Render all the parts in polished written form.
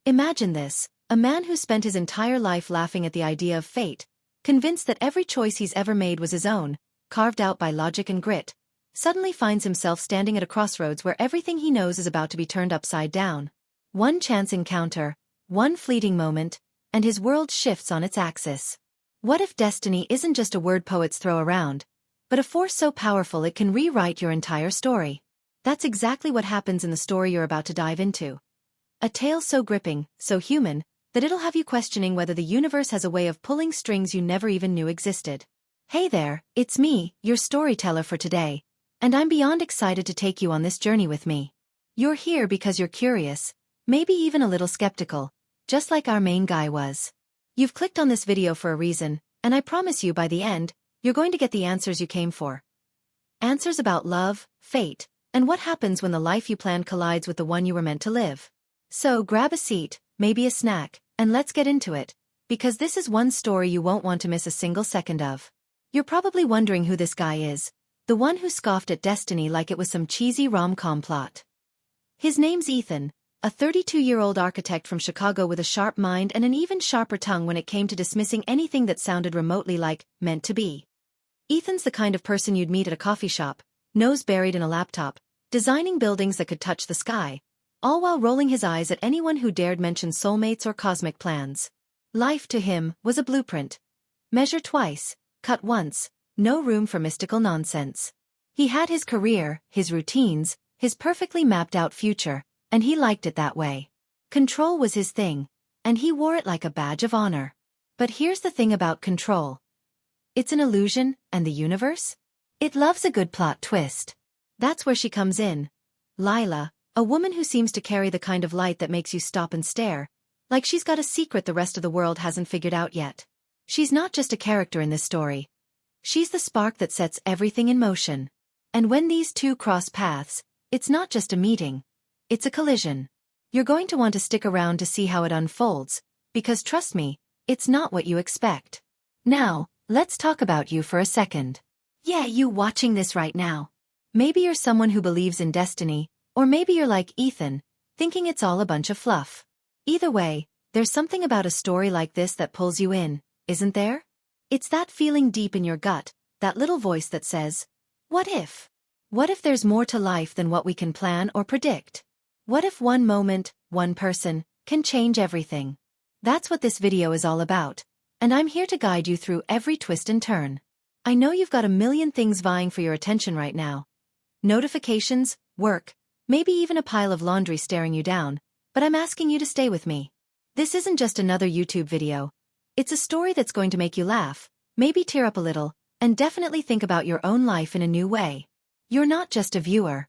Imagine this, a man who spent his entire life laughing at the idea of fate, convinced that every choice he's ever made was his own, carved out by logic and grit, suddenly finds himself standing at a crossroads where everything he knows is about to be turned upside down. One chance encounter, one fleeting moment, and his world shifts on its axis. What if destiny isn't just a word poets throw around, but a force so powerful it can rewrite your entire story? That's exactly what happens in the story you're about to dive into. A tale so gripping, so human, that it'll have you questioning whether the universe has a way of pulling strings you never even knew existed. Hey there, it's me, your storyteller for today, and I'm beyond excited to take you on this journey with me. You're here because you're curious, maybe even a little skeptical, just like our main guy was. You've clicked on this video for a reason, and I promise you by the end, you're going to get the answers you came for. Answers about love, fate, and what happens when the life you planned collides with the one you were meant to live. So grab a seat, maybe a snack, and let's get into it, because this is one story you won't want to miss a single second of. You're probably wondering who this guy is, the one who scoffed at destiny like it was some cheesy rom-com plot. His name's Ethan, a 32-year-old architect from Chicago with a sharp mind and an even sharper tongue when it came to dismissing anything that sounded remotely like meant to be. Ethan's the kind of person you'd meet at a coffee shop, nose buried in a laptop, designing buildings that could touch the sky, all while rolling his eyes at anyone who dared mention soulmates or cosmic plans. Life to him was a blueprint. Measure twice, cut once, no room for mystical nonsense. He had his career, his routines, his perfectly mapped-out future, and he liked it that way. Control was his thing, and he wore it like a badge of honor. But here's the thing about control. It's an illusion, and the universe? It loves a good plot twist. That's where she comes in. Lila, a woman who seems to carry the kind of light that makes you stop and stare, like she's got a secret the rest of the world hasn't figured out yet. She's not just a character in this story. She's the spark that sets everything in motion. And when these two cross paths, it's not just a meeting. It's a collision. You're going to want to stick around to see how it unfolds, because trust me, it's not what you expect. Now, let's talk about you for a second. Yeah, you watching this right now. Maybe you're someone who believes in destiny, or maybe you're like Ethan, thinking it's all a bunch of fluff. Either way, there's something about a story like this that pulls you in, isn't there? It's that feeling deep in your gut, that little voice that says, what if? What if there's more to life than what we can plan or predict? What if one moment, one person, can change everything? That's what this video is all about, and I'm here to guide you through every twist and turn. I know you've got a million things vying for your attention right now. Notifications, work, maybe even a pile of laundry staring you down, but I'm asking you to stay with me. This isn't just another YouTube video. It's a story that's going to make you laugh, maybe tear up a little, and definitely think about your own life in a new way. You're not just a viewer.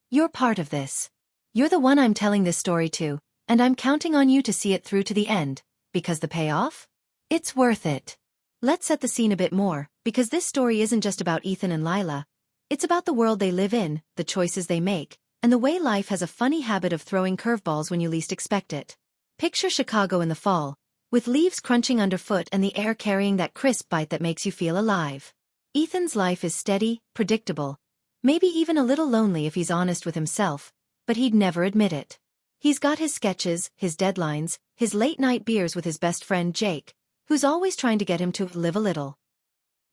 You're part of this. You're the one I'm telling this story to, and I'm counting on you to see it through to the end, because the payoff? It's worth it. Let's set the scene a bit more, because this story isn't just about Ethan and Lila. It's about the world they live in, the choices they make, and the way life has a funny habit of throwing curveballs when you least expect it. Picture Chicago in the fall, with leaves crunching underfoot and the air carrying that crisp bite that makes you feel alive. Ethan's life is steady, predictable, maybe even a little lonely if he's honest with himself, but he'd never admit it. He's got his sketches, his deadlines, his late-night beers with his best friend Jake, who's always trying to get him to live a little.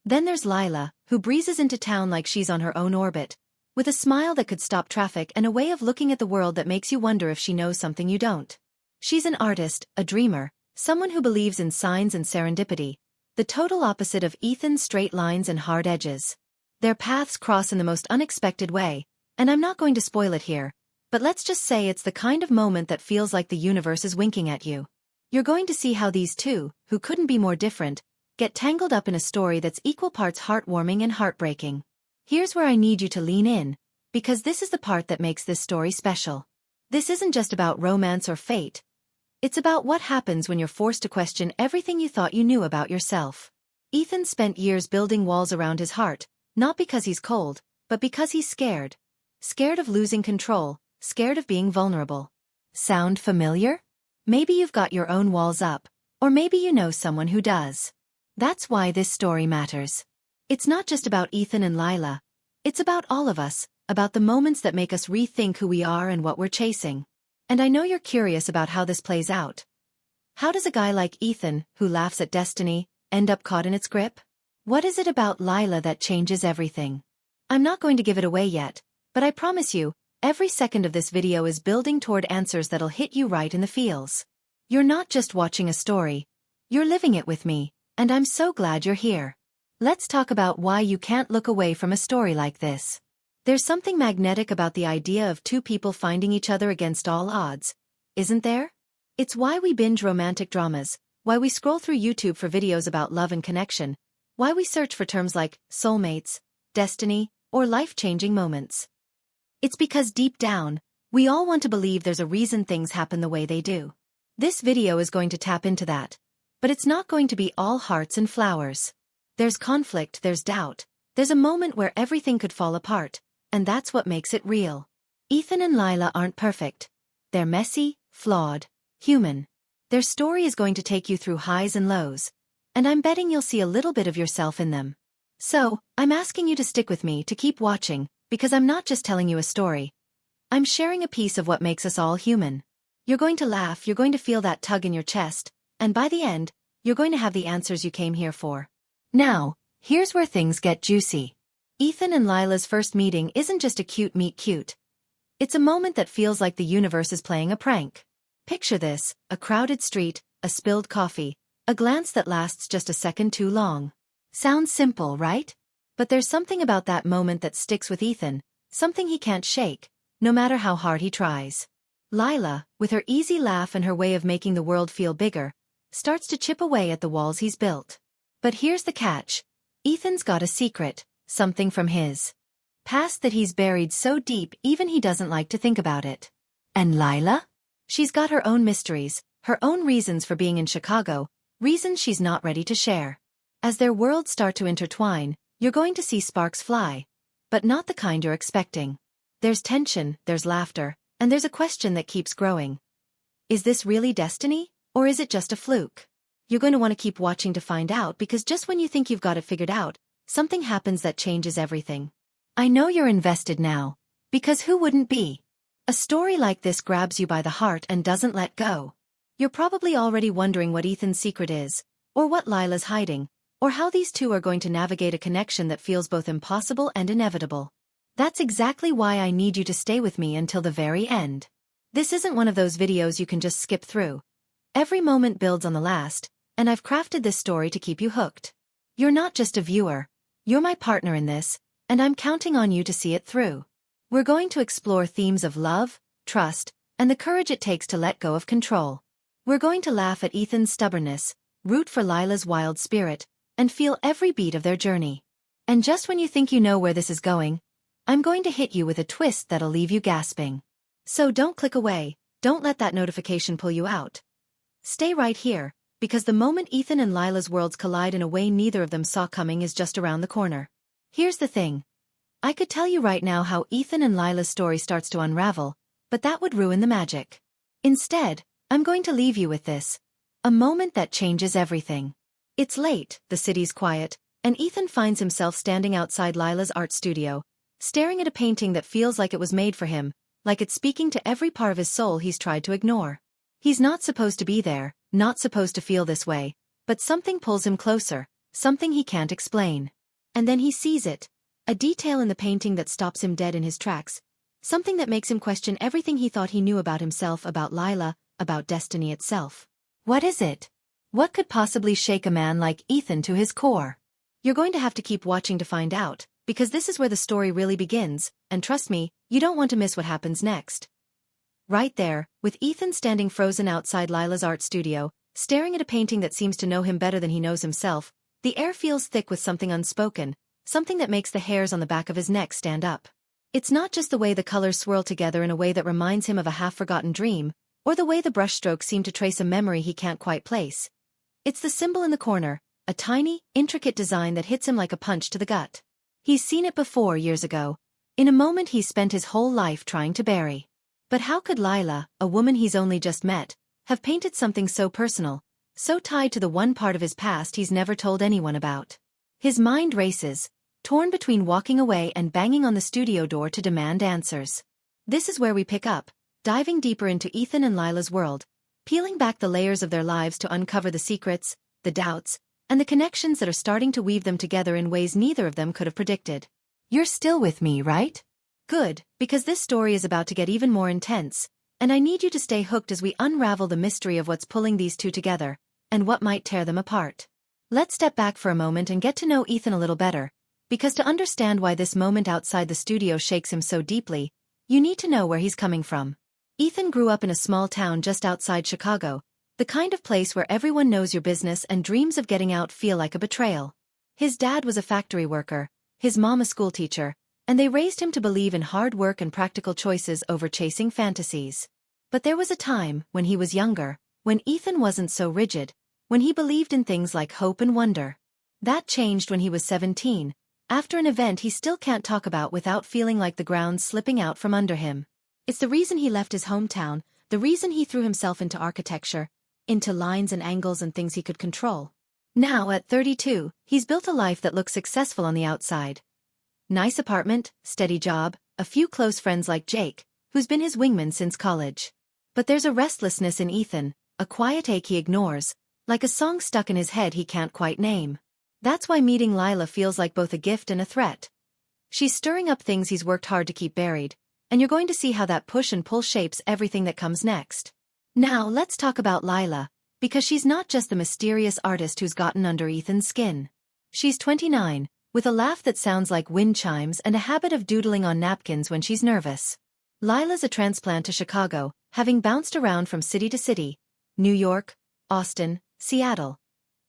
Then there's Lila, who breezes into town like she's on her own orbit, with a smile that could stop traffic and a way of looking at the world that makes you wonder if she knows something you don't. She's an artist, a dreamer, someone who believes in signs and serendipity, the total opposite of Ethan's straight lines and hard edges. Their paths cross in the most unexpected way, and I'm not going to spoil it here, but let's just say it's the kind of moment that feels like the universe is winking at you. You're going to see how these two, who couldn't be more different, get tangled up in a story that's equal parts heartwarming and heartbreaking. Here's where I need you to lean in, because this is the part that makes this story special. This isn't just about romance or fate. It's about what happens when you're forced to question everything you thought you knew about yourself. Ethan spent years building walls around his heart, not because he's cold, but because he's scared. Scared of losing control, scared of being vulnerable. Sound familiar? Maybe you've got your own walls up, or maybe you know someone who does. That's why this story matters. It's not just about Ethan and Lila. It's about all of us, about the moments that make us rethink who we are and what we're chasing. And I know you're curious about how this plays out. How does a guy like Ethan, who laughs at destiny, end up caught in its grip? What is it about Lila that changes everything? I'm not going to give it away yet, but I promise you, every second of this video is building toward answers that'll hit you right in the feels. You're not just watching a story, you're living it with me, and I'm so glad you're here. Let's talk about why you can't look away from a story like this. There's something magnetic about the idea of two people finding each other against all odds, isn't there? It's why we binge romantic dramas, why we scroll through YouTube for videos about love and connection, why we search for terms like soulmates, destiny, or life-changing moments. It's because deep down, we all want to believe there's a reason things happen the way they do. This video is going to tap into that, but it's not going to be all hearts and flowers. There's conflict, there's doubt, there's a moment where everything could fall apart, and that's what makes it real. Ethan and Lila aren't perfect. They're messy, flawed, human. Their story is going to take you through highs and lows, and I'm betting you'll see a little bit of yourself in them. So, I'm asking you to stick with me, to keep watching, because I'm not just telling you a story. I'm sharing a piece of what makes us all human. You're going to laugh, you're going to feel that tug in your chest, and by the end, you're going to have the answers you came here for. Now, here's where things get juicy. Ethan and Lila's first meeting isn't just a cute meet cute. It's a moment that feels like the universe is playing a prank. Picture this, a crowded street, a spilled coffee, a glance that lasts just a second too long. Sounds simple, right? But there's something about that moment that sticks with Ethan, something he can't shake, no matter how hard he tries. Lila, with her easy laugh and her way of making the world feel bigger, starts to chip away at the walls he's built. But here's the catch. Ethan's got a secret, something from his past that he's buried so deep even he doesn't like to think about it. And Lila? She's got her own mysteries, her own reasons for being in Chicago, reasons she's not ready to share. As their worlds start to intertwine, you're going to see sparks fly, but not the kind you're expecting. There's tension, there's laughter, and there's a question that keeps growing. Is this really destiny, or is it just a fluke? You're going to want to keep watching to find out, because just when you think you've got it figured out, something happens that changes everything. I know you're invested now, because who wouldn't be? A story like this grabs you by the heart and doesn't let go. You're probably already wondering what Ethan's secret is, or what Lila's hiding, or how these two are going to navigate a connection that feels both impossible and inevitable. That's exactly why I need you to stay with me until the very end. This isn't one of those videos you can just skip through. Every moment builds on the last, and I've crafted this story to keep you hooked. You're not just a viewer, you're my partner in this, and I'm counting on you to see it through. We're going to explore themes of love, trust, and the courage it takes to let go of control. We're going to laugh at Ethan's stubbornness, root for Lila's wild spirit, and feel every beat of their journey. And just when you think you know where this is going, I'm going to hit you with a twist that'll leave you gasping. So don't click away, don't let that notification pull you out. Stay right here, because the moment Ethan and Lila's worlds collide in a way neither of them saw coming is just around the corner. Here's the thing. I could tell you right now how Ethan and Lila's story starts to unravel, but that would ruin the magic. Instead, I'm going to leave you with this. A moment that changes everything. It's late, the city's quiet, and Ethan finds himself standing outside Lila's art studio, staring at a painting that feels like it was made for him, like it's speaking to every part of his soul he's tried to ignore. He's not supposed to be there, not supposed to feel this way, but something pulls him closer, something he can't explain. And then he sees it, a detail in the painting that stops him dead in his tracks, something that makes him question everything he thought he knew about himself, about Lila, about destiny itself. What is it? What could possibly shake a man like Ethan to his core? You're going to have to keep watching to find out, because this is where the story really begins, and trust me, you don't want to miss what happens next. Right there, with Ethan standing frozen outside Lila's art studio, staring at a painting that seems to know him better than he knows himself, the air feels thick with something unspoken, something that makes the hairs on the back of his neck stand up. It's not just the way the colors swirl together in a way that reminds him of a half-forgotten dream, or the way the brushstrokes seem to trace a memory he can't quite place. It's the symbol in the corner, a tiny, intricate design that hits him like a punch to the gut. He's seen it before years ago, in a moment he's spent his whole life trying to bury. But how could Lila, a woman he's only just met, have painted something so personal, so tied to the one part of his past he's never told anyone about? His mind races, torn between walking away and banging on the studio door to demand answers. This is where we pick up, diving deeper into Ethan and Lila's world, peeling back the layers of their lives to uncover the secrets, the doubts, and the connections that are starting to weave them together in ways neither of them could have predicted. You're still with me, right? Good, because this story is about to get even more intense, and I need you to stay hooked as we unravel the mystery of what's pulling these two together, and what might tear them apart. Let's step back for a moment and get to know Ethan a little better, because to understand why this moment outside the studio shakes him so deeply, you need to know where he's coming from. Ethan grew up in a small town just outside Chicago, the kind of place where everyone knows your business and dreams of getting out feel like a betrayal. His dad was a factory worker, his mom a schoolteacher, and they raised him to believe in hard work and practical choices over chasing fantasies. But there was a time, when he was younger, when Ethan wasn't so rigid, when he believed in things like hope and wonder. That changed when he was 17, after an event he still can't talk about without feeling like the ground's slipping out from under him. It's the reason he left his hometown, the reason he threw himself into architecture, into lines and angles and things he could control. Now, at 32, he's built a life that looks successful on the outside. Nice apartment, steady job, a few close friends like Jake, who's been his wingman since college. But there's a restlessness in Ethan, a quiet ache he ignores, like a song stuck in his head he can't quite name. That's why meeting Lila feels like both a gift and a threat. She's stirring up things he's worked hard to keep buried, and you're going to see how that push and pull shapes everything that comes next. Now let's talk about Lila, because she's not just the mysterious artist who's gotten under Ethan's skin. She's 29, with a laugh that sounds like wind chimes and a habit of doodling on napkins when she's nervous. Lila's a transplant to Chicago, having bounced around from city to city, New York, Austin, Seattle,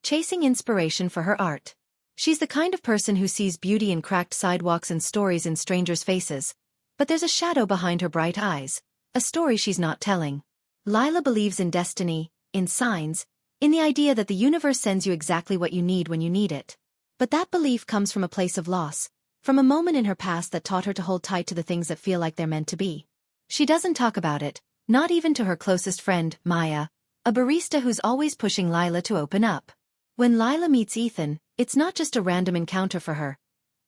chasing inspiration for her art. She's the kind of person who sees beauty in cracked sidewalks and stories in strangers' faces, but there's a shadow behind her bright eyes, a story she's not telling. Lila believes in destiny, in signs, in the idea that the universe sends you exactly what you need when you need it. But that belief comes from a place of loss, from a moment in her past that taught her to hold tight to the things that feel like they're meant to be. She doesn't talk about it, not even to her closest friend, Maya, a barista who's always pushing Lila to open up. When Lila meets Ethan, it's not just a random encounter for her.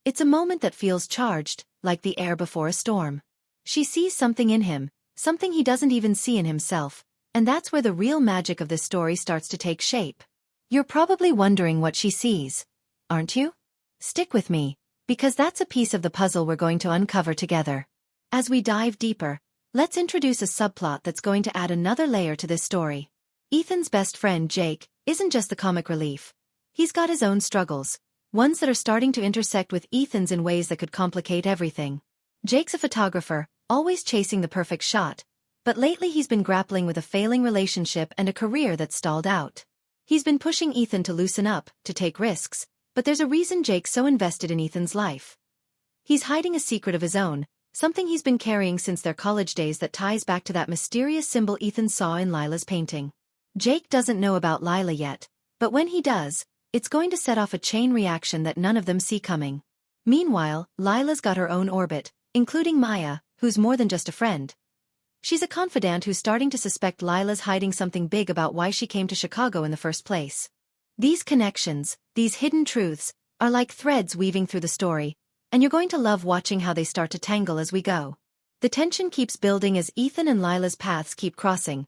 It's a moment that feels charged, like the air before a storm. She sees something in him, something he doesn't even see in himself, and that's where the real magic of this story starts to take shape. You're probably wondering what she sees, aren't you? Stick with me, because that's a piece of the puzzle we're going to uncover together. As we dive deeper, let's introduce a subplot that's going to add another layer to this story. Ethan's best friend, Jake, isn't just the comic relief. He's got his own struggles, ones that are starting to intersect with Ethan's in ways that could complicate everything. Jake's a photographer, always chasing the perfect shot, but lately he's been grappling with a failing relationship and a career that's stalled out. He's been pushing Ethan to loosen up, to take risks, but there's a reason Jake's so invested in Ethan's life. He's hiding a secret of his own, something he's been carrying since their college days that ties back to that mysterious symbol Ethan saw in Lila's painting. Jake doesn't know about Lila yet, but when he does, it's going to set off a chain reaction that none of them see coming. Meanwhile, Lila's got her own orbit, including Maya, who's more than just a friend. She's a confidant who's starting to suspect Lila's hiding something big about why she came to Chicago in the first place. These connections, these hidden truths, are like threads weaving through the story, and you're going to love watching how they start to tangle as we go. The tension keeps building as Ethan and Lila's paths keep crossing,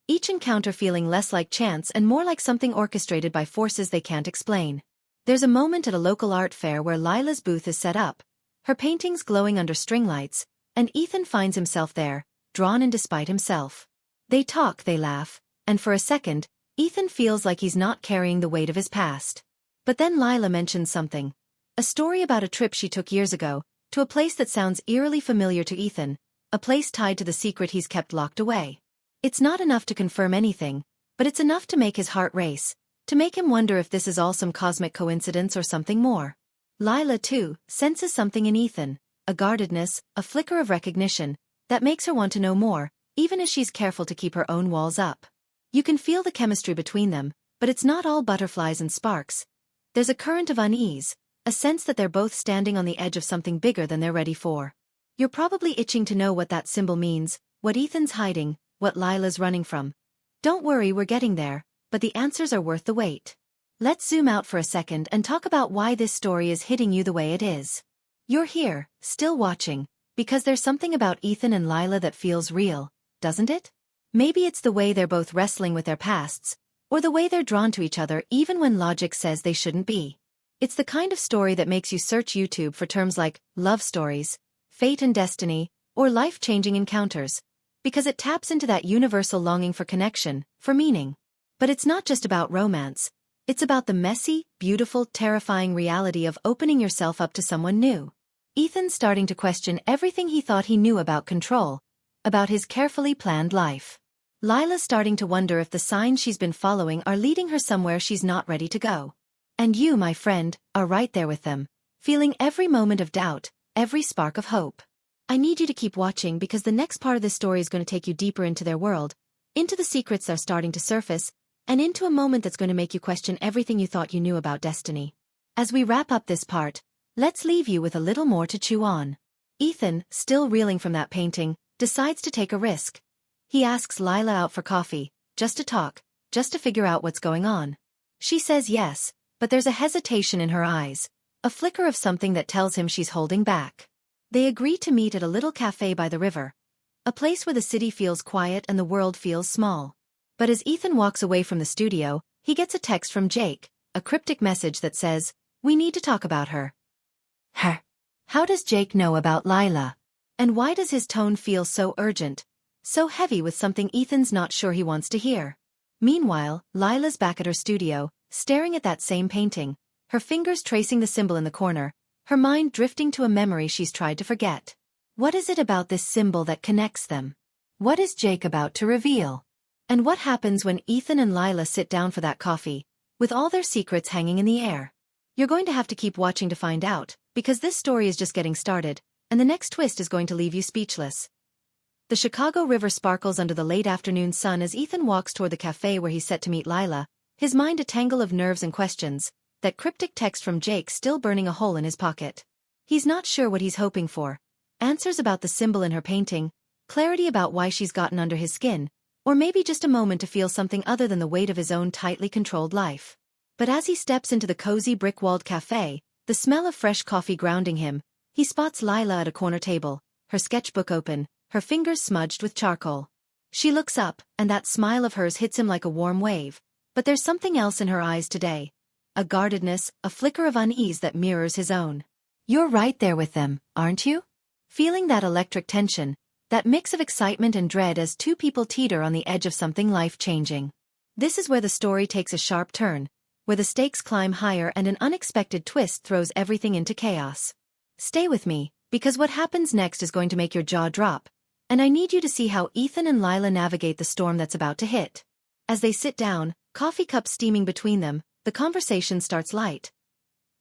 each encounter feeling less like chance and more like something orchestrated by forces they can't explain. There's a moment at a local art fair where Lila's booth is set up, her paintings glowing under string lights, and Ethan finds himself there, drawn in despite himself. They talk, they laugh, and for a second, Ethan feels like he's not carrying the weight of his past. But then Lila mentions something. A story about a trip she took years ago, to a place that sounds eerily familiar to Ethan, a place tied to the secret he's kept locked away. It's not enough to confirm anything, but it's enough to make his heart race, to make him wonder if this is all some cosmic coincidence or something more. Lila, too, senses something in Ethan, a guardedness, a flicker of recognition, that makes her want to know more, even as she's careful to keep her own walls up. You can feel the chemistry between them, but it's not all butterflies and sparks. There's a current of unease, a sense that they're both standing on the edge of something bigger than they're ready for. You're probably itching to know what that symbol means, what Ethan's hiding, what Lila's running from. Don't worry, we're getting there, but the answers are worth the wait. Let's zoom out for a second and talk about why this story is hitting you the way it is. You're here, still watching, because there's something about Ethan and Lila that feels real, doesn't it? Maybe it's the way they're both wrestling with their pasts, or the way they're drawn to each other even when logic says they shouldn't be. It's the kind of story that makes you search YouTube for terms like love stories, fate and destiny, or life-changing encounters, because it taps into that universal longing for connection, for meaning. But it's not just about romance. It's about the messy, beautiful, terrifying reality of opening yourself up to someone new. Ethan's starting to question everything he thought he knew about control, about his carefully planned life. Lila's starting to wonder if the signs she's been following are leading her somewhere she's not ready to go. And you, my friend, are right there with them, feeling every moment of doubt, every spark of hope. I need you to keep watching because the next part of this story is going to take you deeper into their world, into the secrets that are starting to surface, and into a moment that's going to make you question everything you thought you knew about destiny. As we wrap up this part, let's leave you with a little more to chew on. Ethan, still reeling from that painting, decides to take a risk. He asks Lila out for coffee, just to talk, just to figure out what's going on. She says yes, but there's a hesitation in her eyes, a flicker of something that tells him she's holding back. They agree to meet at a little cafe by the river, a place where the city feels quiet and the world feels small. But as Ethan walks away from the studio, he gets a text from Jake, a cryptic message that says, "We need to talk about her." Her. How does Jake know about Lila? And why does his tone feel so urgent, so heavy with something Ethan's not sure he wants to hear? Meanwhile, Lila's back at her studio, staring at that same painting, her fingers tracing the symbol in the corner, her mind drifting to a memory she's tried to forget. What is it about this symbol that connects them? What is Jake about to reveal? And what happens when Ethan and Lila sit down for that coffee, with all their secrets hanging in the air? You're going to have to keep watching to find out, because this story is just getting started, and the next twist is going to leave you speechless. The Chicago River sparkles under the late afternoon sun as Ethan walks toward the cafe where he's set to meet Lila, his mind a tangle of nerves and questions, that cryptic text from Jake still burning a hole in his pocket. He's not sure what he's hoping for. Answers about the symbol in her painting, clarity about why she's gotten under his skin, or maybe just a moment to feel something other than the weight of his own tightly controlled life. But as he steps into the cozy brick-walled cafe, the smell of fresh coffee grounding him, he spots Lila at a corner table, her sketchbook open, her fingers smudged with charcoal. She looks up, and that smile of hers hits him like a warm wave. But there's something else in her eyes today. A guardedness, a flicker of unease that mirrors his own. You're right there with them, aren't you? Feeling that electric tension, that mix of excitement and dread as two people teeter on the edge of something life-changing. This is where the story takes a sharp turn, where the stakes climb higher and an unexpected twist throws everything into chaos. Stay with me, because what happens next is going to make your jaw drop, and I need you to see how Ethan and Lila navigate the storm that's about to hit. As they sit down, coffee cups steaming between them, the conversation starts light.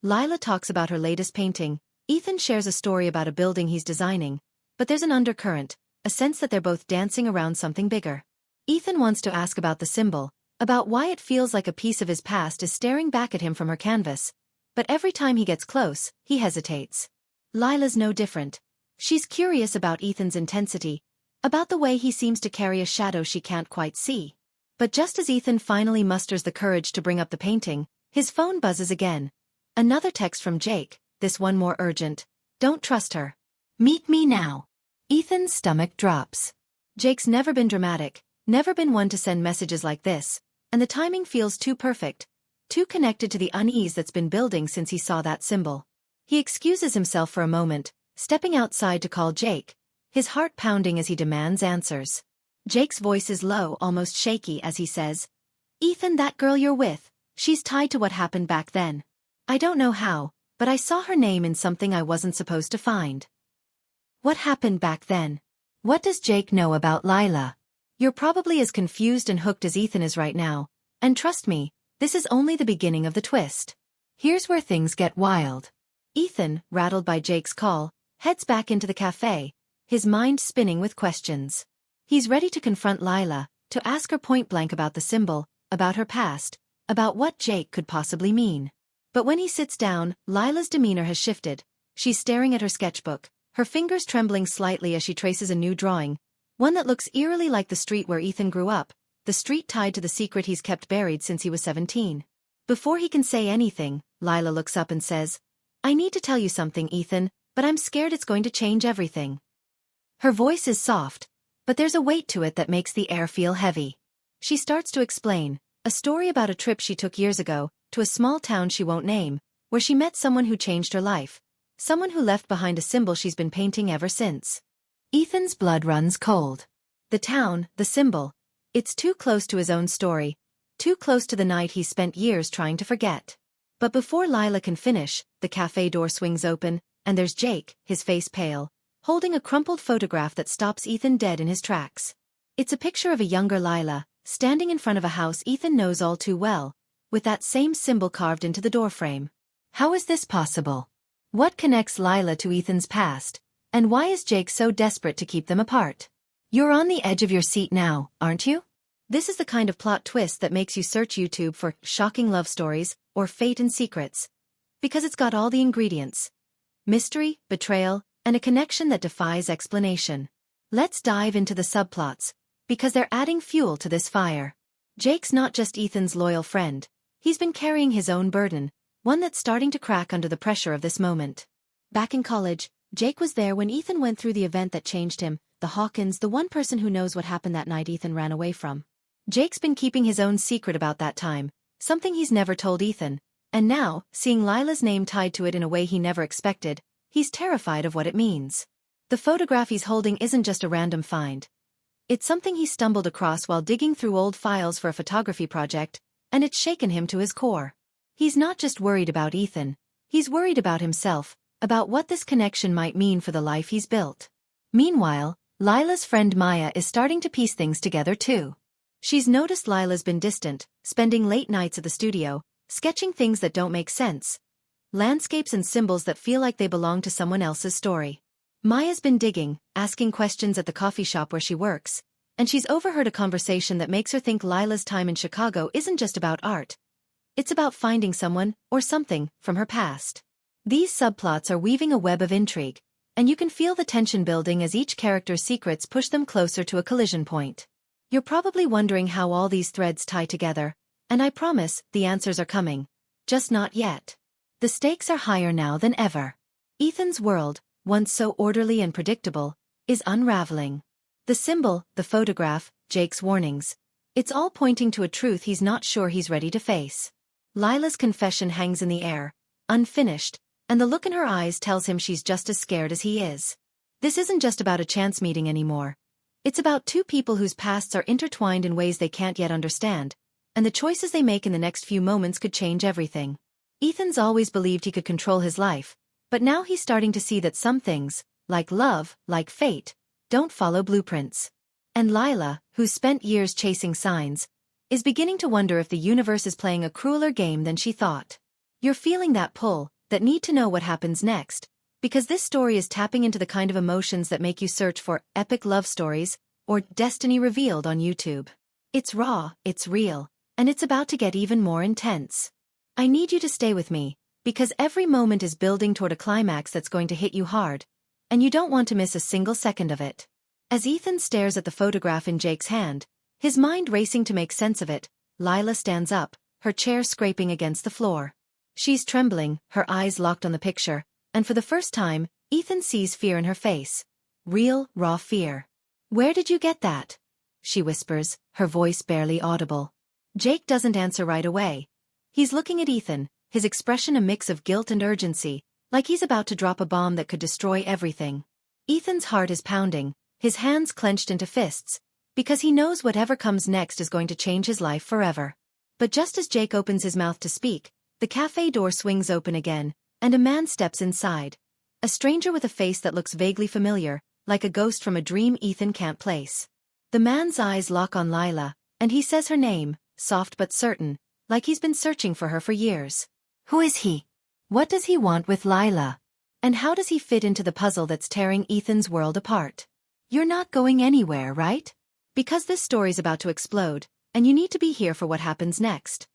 Lila talks about her latest painting, Ethan shares a story about a building he's designing, but there's an undercurrent, a sense that they're both dancing around something bigger. Ethan wants to ask about the symbol, about why it feels like a piece of his past is staring back at him from her canvas, but every time he gets close, he hesitates. Lila's no different. She's curious about Ethan's intensity, about the way he seems to carry a shadow she can't quite see. But just as Ethan finally musters the courage to bring up the painting, his phone buzzes again. Another text from Jake, this one more urgent. Don't trust her. Meet me now. Ethan's stomach drops. Jake's never been dramatic, never been one to send messages like this, and the timing feels too perfect, too connected to the unease that's been building since he saw that symbol. He excuses himself for a moment, stepping outside to call Jake, his heart pounding as he demands answers. Jake's voice is low, almost shaky as he says, "Ethan, that girl you're with, she's tied to what happened back then. I don't know how, but I saw her name in something I wasn't supposed to find." What happened back then? What does Jake know about Lila? You're probably as confused and hooked as Ethan is right now, and trust me, this is only the beginning of the twist. Here's where things get wild. Ethan, rattled by Jake's call, heads back into the cafe, his mind spinning with questions. He's ready to confront Lila, to ask her point-blank about the symbol, about her past, about what Jake could possibly mean. But when he sits down, Lila's demeanor has shifted. She's staring at her sketchbook, her fingers trembling slightly as she traces a new drawing, one that looks eerily like the street where Ethan grew up, the street tied to the secret he's kept buried since he was 17. Before he can say anything, Lila looks up and says, "I need to tell you something, Ethan, but I'm scared it's going to change everything." Her voice is soft, But there's a weight to it that makes the air feel heavy. She starts to explain, a story about a trip she took years ago, to a small town she won't name, where she met someone who changed her life. Someone who left behind a symbol she's been painting ever since. Ethan's blood runs cold. The town, the symbol. It's too close to his own story. Too close to the night he spent years trying to forget. But before Lila can finish, the cafe door swings open, and there's Jake, his face pale, holding a crumpled photograph that stops Ethan dead in his tracks. It's a picture of a younger Lila, standing in front of a house Ethan knows all too well, with that same symbol carved into the doorframe. How is this possible? What connects Lila to Ethan's past, and why is Jake so desperate to keep them apart? You're on the edge of your seat now, aren't you? This is the kind of plot twist that makes you search YouTube for shocking love stories or fate and secrets. Because it's got all the ingredients. Mystery, betrayal, and a connection that defies explanation. Let's dive into the subplots, because they're adding fuel to this fire. Jake's not just Ethan's loyal friend. He's been carrying his own burden, one that's starting to crack under the pressure of this moment. Back in college, Jake was there when Ethan went through the event that changed him, the Hawkins, the one person who knows what happened that night Ethan ran away from. Jake's been keeping his own secret about that time, something he's never told Ethan, and now, seeing Lila's name tied to it in a way he never expected, he's terrified of what it means. The photograph he's holding isn't just a random find. It's something he stumbled across while digging through old files for a photography project, and it's shaken him to his core. He's not just worried about Ethan, he's worried about himself, about what this connection might mean for the life he's built. Meanwhile, Lila's friend Maya is starting to piece things together too. She's noticed Lila's been distant, spending late nights at the studio, sketching things that don't make sense. Landscapes and symbols that feel like they belong to someone else's story. Maya's been digging, asking questions at the coffee shop where she works, and she's overheard a conversation that makes her think Lila's time in Chicago isn't just about art. It's about finding someone, or something, from her past. These subplots are weaving a web of intrigue, and you can feel the tension building as each character's secrets push them closer to a collision point. You're probably wondering how all these threads tie together, and I promise, the answers are coming. Just not yet. The stakes are higher now than ever. Ethan's world, once so orderly and predictable, is unraveling. The symbol, the photograph, Jake's warnings. It's all pointing to a truth he's not sure he's ready to face. Lila's confession hangs in the air, unfinished, and the look in her eyes tells him she's just as scared as he is. This isn't just about a chance meeting anymore. It's about two people whose pasts are intertwined in ways they can't yet understand, and the choices they make in the next few moments could change everything. Ethan's always believed he could control his life, but now he's starting to see that some things, like love, like fate, don't follow blueprints. And Lila, who's spent years chasing signs, is beginning to wonder if the universe is playing a crueler game than she thought. You're feeling that pull, that need to know what happens next, because this story is tapping into the kind of emotions that make you search for epic love stories or destiny revealed on YouTube. It's raw, it's real, and it's about to get even more intense. I need you to stay with me, because every moment is building toward a climax that's going to hit you hard, and you don't want to miss a single second of it. As Ethan stares at the photograph in Jake's hand, his mind racing to make sense of it, Lila stands up, her chair scraping against the floor. She's trembling, her eyes locked on the picture, and for the first time, Ethan sees fear in her face. Real, raw fear. "Where did you get that?" she whispers, her voice barely audible. Jake doesn't answer right away. He's looking at Ethan, his expression a mix of guilt and urgency, like he's about to drop a bomb that could destroy everything. Ethan's heart is pounding, his hands clenched into fists, because he knows whatever comes next is going to change his life forever. But just as Jake opens his mouth to speak, the cafe door swings open again, and a man steps inside. A stranger with a face that looks vaguely familiar, like a ghost from a dream Ethan can't place. The man's eyes lock on Lila, and he says her name, soft but certain, like he's been searching for her for years. Who is he? What does he want with Lila? And how does he fit into the puzzle that's tearing Ethan's world apart? You're not going anywhere, right? Because this story's about to explode, and you need to be here for what happens next.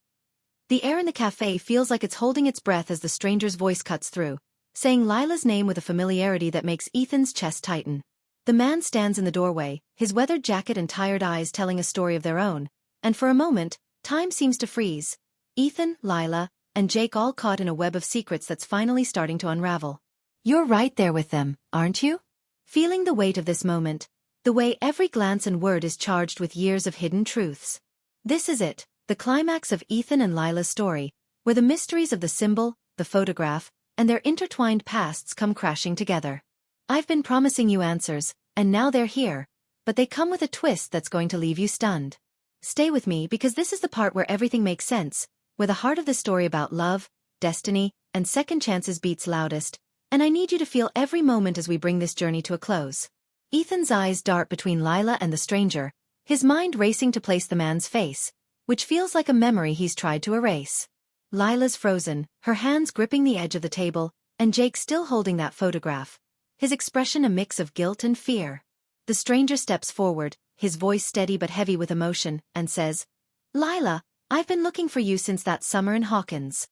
The air in the cafe feels like it's holding its breath as the stranger's voice cuts through, saying Lila's name with a familiarity that makes Ethan's chest tighten. The man stands in the doorway, his weathered jacket and tired eyes telling a story of their own, and for a moment, time seems to freeze. Ethan, Lila, and Jake all caught in a web of secrets that's finally starting to unravel. You're right there with them, aren't you? Feeling the weight of this moment, The way every glance and word is charged with years of hidden truths. This is it, the climax of Ethan and Lila's story, where the mysteries of the symbol, the photograph, and their intertwined pasts come crashing together. I've been promising you answers, and now they're here, but they come with a twist that's going to leave you stunned. Stay with me because this is the part where everything makes sense, where the heart of the story about love, destiny, and second chances beats loudest, and I need you to feel every moment as we bring this journey to a close. Ethan's eyes dart between Lila and the stranger, his mind racing to place the man's face, which feels like a memory he's tried to erase. Lila's frozen, her hands gripping the edge of the table, and Jake still holding that photograph, his expression a mix of guilt and fear. The stranger steps forward, his voice steady but heavy with emotion, and says, "Lila, I've been looking for you since that summer in Hawkins."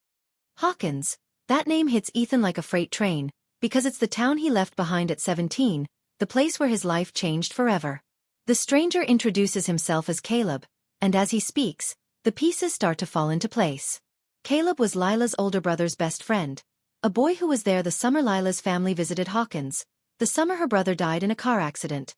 Hawkins, that name hits Ethan like a freight train, because it's the town he left behind at 17, the place where his life changed forever. The stranger introduces himself as Caleb, and as he speaks, the pieces start to fall into place. Caleb was Lila's older brother's best friend, a boy who was there the summer Lila's family visited Hawkins, the summer her brother died in a car accident.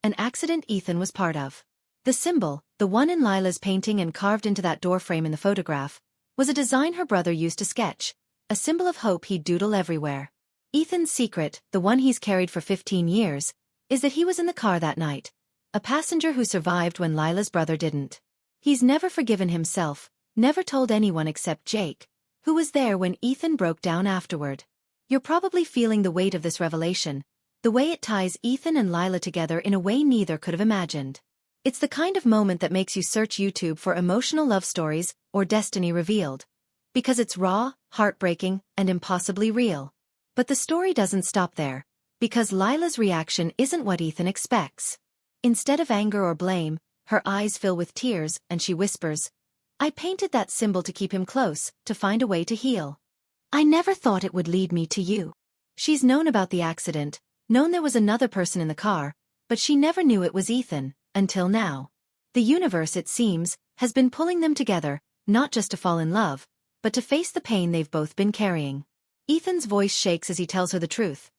An accident Ethan was part of. The symbol, the one in Lila's painting and carved into that doorframe in the photograph, was a design her brother used to sketch, a symbol of hope he'd doodle everywhere. Ethan's secret, the one he's carried for 15 years, is that he was in the car that night, a passenger who survived when Lila's brother didn't. He's never forgiven himself, never told anyone except Jake, who was there when Ethan broke down afterward. You're probably feeling the weight of this revelation, the way it ties Ethan and Lila together in a way neither could have imagined. It's the kind of moment that makes you search YouTube for emotional love stories or destiny revealed. Because it's raw, heartbreaking, and impossibly real. But the story doesn't stop there, because Lila's reaction isn't what Ethan expects. Instead of anger or blame, her eyes fill with tears, and she whispers, "I painted that symbol to keep him close, to find a way to heal. I never thought it would lead me to you." She's known about the accident, known there was another person in the car, but she never knew it was Ethan, until now. The universe, it seems, has been pulling them together, not just to fall in love, but to face the pain they've both been carrying. Ethan's voice shakes as he tells her the truth.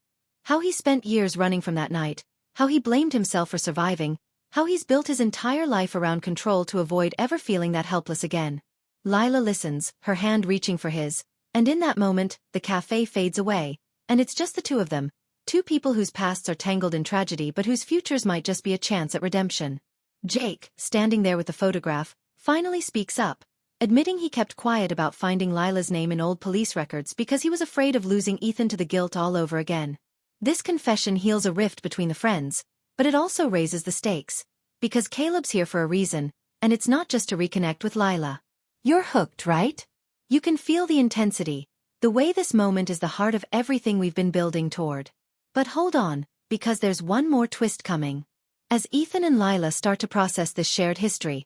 How he spent years running from that night, how he blamed himself for surviving, how he's built his entire life around control to avoid ever feeling that helpless again. Lila listens, her hand reaching for his, and in that moment, the cafe fades away, and it's just the two of them, two people whose pasts are tangled in tragedy but whose futures might just be a chance at redemption. Jake, standing there with the photograph, finally speaks up, admitting he kept quiet about finding Lila's name in old police records because he was afraid of losing Ethan to the guilt all over again. This confession heals a rift between the friends, but it also raises the stakes, because Caleb's here for a reason, and it's not just to reconnect with Lila. You're hooked, right? You can feel the intensity, the way this moment is the heart of everything we've been building toward. But hold on, because there's one more twist coming. As Ethan and Lila start to process this shared history,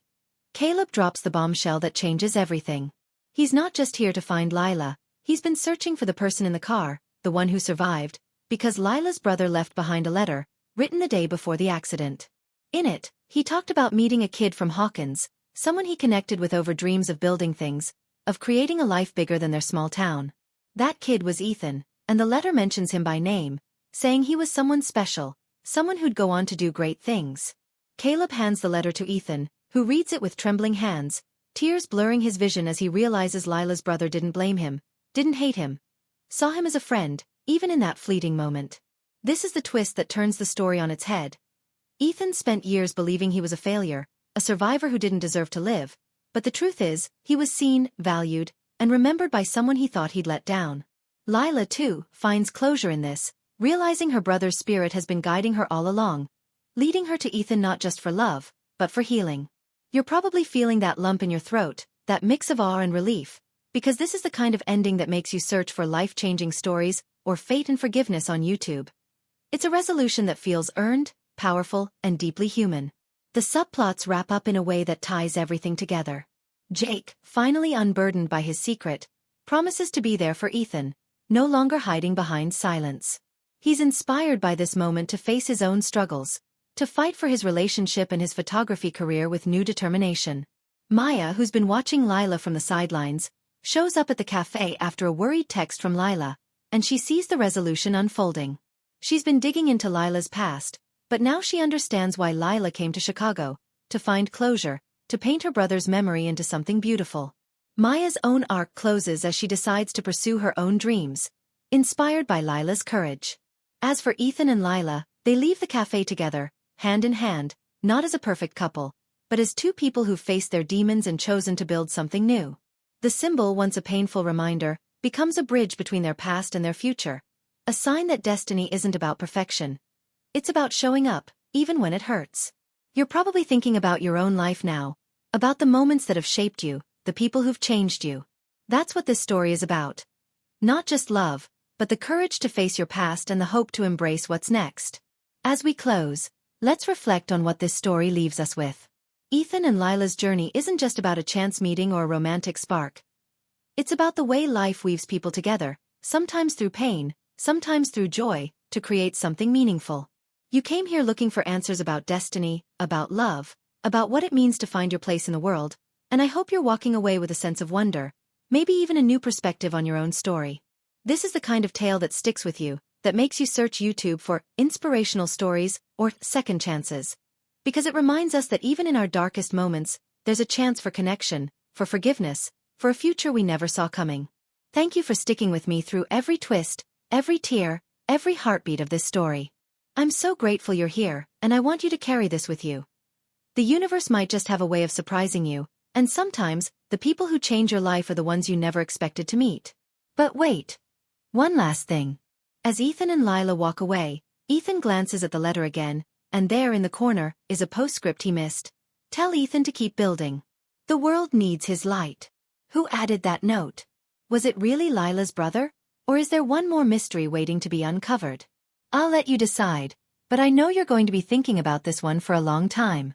Caleb drops the bombshell that changes everything. He's not just here to find Lila, he's been searching for the person in the car, the one who survived, because Lila's brother left behind a letter, written the day before the accident. In it, he talked about meeting a kid from Hawkins, someone he connected with over dreams of building things, of creating a life bigger than their small town. That kid was Ethan, and the letter mentions him by name, saying he was someone special, someone who'd go on to do great things. Caleb hands the letter to Ethan, who reads it with trembling hands, tears blurring his vision as he realizes Lila's brother didn't blame him, didn't hate him, saw him as a friend, even in that fleeting moment. This is the twist that turns the story on its head. Ethan spent years believing he was a failure, a survivor who didn't deserve to live, but the truth is, he was seen, valued, and remembered by someone he thought he'd let down. Lila, too, finds closure in this, realizing her brother's spirit has been guiding her all along, leading her to Ethan not just for love, but for healing. You're probably feeling that lump in your throat, that mix of awe and relief, because this is the kind of ending that makes you search for life-changing stories or fate and forgiveness on YouTube. It's a resolution that feels earned, powerful, and deeply human. The subplots wrap up in a way that ties everything together. Jake, finally unburdened by his secret, promises to be there for Ethan, no longer hiding behind silence. He's inspired by this moment to face his own struggles, to fight for his relationship and his photography career with new determination. Maya, who's been watching Lila from the sidelines, shows up at the cafe after a worried text from Lila, and she sees the resolution unfolding. She's been digging into Lila's past, But now she understands why Lila came to Chicago, to find closure, to paint her brother's memory into something beautiful. Maya's own arc closes as she decides to pursue her own dreams, inspired by Lila's courage. As for Ethan and Lila, they leave the cafe together, hand in hand, not as a perfect couple, but as two people who've faced their demons and chosen to build something new. The symbol, once a painful reminder, becomes a bridge between their past and their future, a sign that destiny isn't about perfection. It's about showing up, even when it hurts. You're probably thinking about your own life now, about the moments that have shaped you, the people who've changed you. That's what this story is about. Not just love, but the courage to face your past and the hope to embrace what's next. As we close, let's reflect on what this story leaves us with. Ethan and Lila's journey isn't just about a chance meeting or a romantic spark. It's about the way life weaves people together, sometimes through pain, sometimes through joy, to create something meaningful. You came here looking for answers about destiny, about love, about what it means to find your place in the world, and I hope you're walking away with a sense of wonder, maybe even a new perspective on your own story. This is the kind of tale that sticks with you, that makes you search YouTube for inspirational stories or second chances. Because it reminds us that even in our darkest moments, there's a chance for connection, for forgiveness, for a future we never saw coming. Thank you for sticking with me through every twist, every tear, every heartbeat of this story. I'm so grateful you're here, and I want you to carry this with you. The universe might just have a way of surprising you, and sometimes, the people who change your life are the ones you never expected to meet. But wait. One last thing. As Ethan and Lila walk away, Ethan glances at the letter again, and there in the corner is a postscript he missed. Tell Ethan to keep building. The world needs his light. Who added that note? Was it really Lila's brother? Or is there one more mystery waiting to be uncovered? I'll let you decide, but I know you're going to be thinking about this one for a long time.